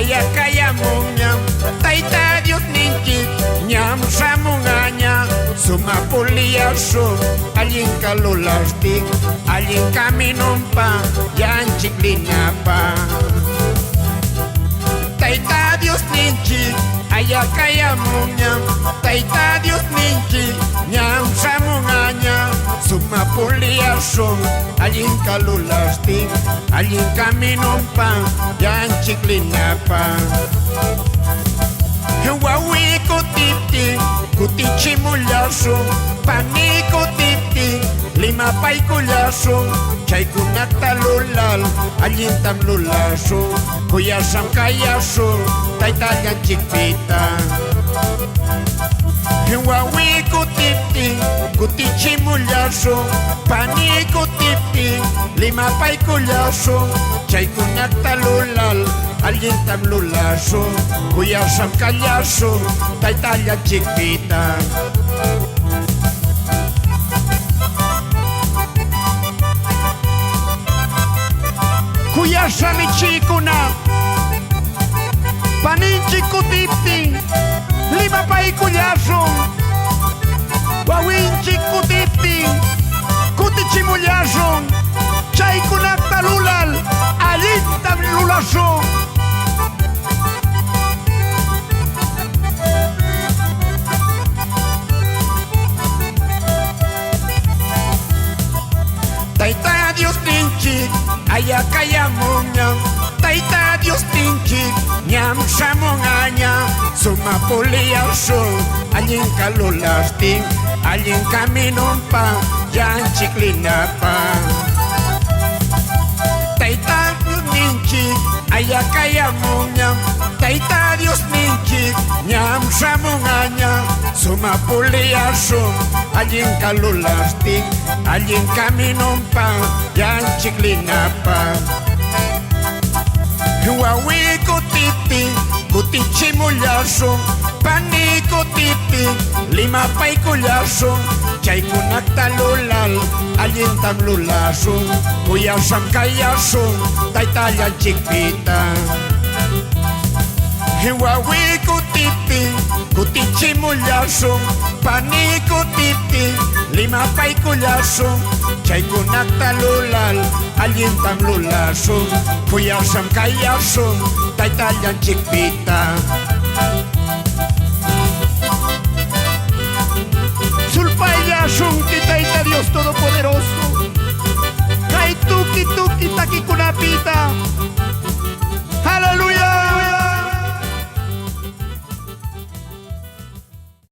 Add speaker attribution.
Speaker 1: ayakayamun ñam Tayta Dios ninchik ñam shamungaña suma puliyasun allin kalulastik allin kaminumpa yanchik linapa Tayta Dios ninchik ayakayamun ñam Tayta Dios ninchik ñam shamungaña suma puliyasun allin kalulastik allin kaminumpa yanchik linapa Wawi kutipti kutichimulasun pani kutipti lima pay kulasun chaykunak talulal allin tamlulasun kuyasam kayasun taytallan chikpita Wawi kutipti kutichimulasun pani kutipti lima pay kulasun chaykunak talulal allin tamlulasun kuyasam kayasun taytallan chikpita Kuyasam ichikuna paninchik kutiptin lima pay kuyasun wawinchik kutiptin kutichimullasun chaykunak talulal allin tamlulasun Tayta Dios ninchik ayakayamun ñam Tayta Dios ninchik ñam shamungaña suma puliyasun allin kalulastin allin kaminumpa yanchik linapa Tayta Dios ninchik ayakayamun ñam Tayta Dios ninchik ñam shamungaña suma puliyasun allin kalulastin allin kaminumpa yanchik linapa Wawi kutipti kutichimullasun pani kutipti lima pay kulasun chaykunak talulal allin tamlulasun kuyasam kayasun taytallan chikpita Wawi kutipti kutichimullasun pani kutipti lima pay kulasun chaykunak talulal allin tamlulasun kuyasam kayasun taytallan chikpita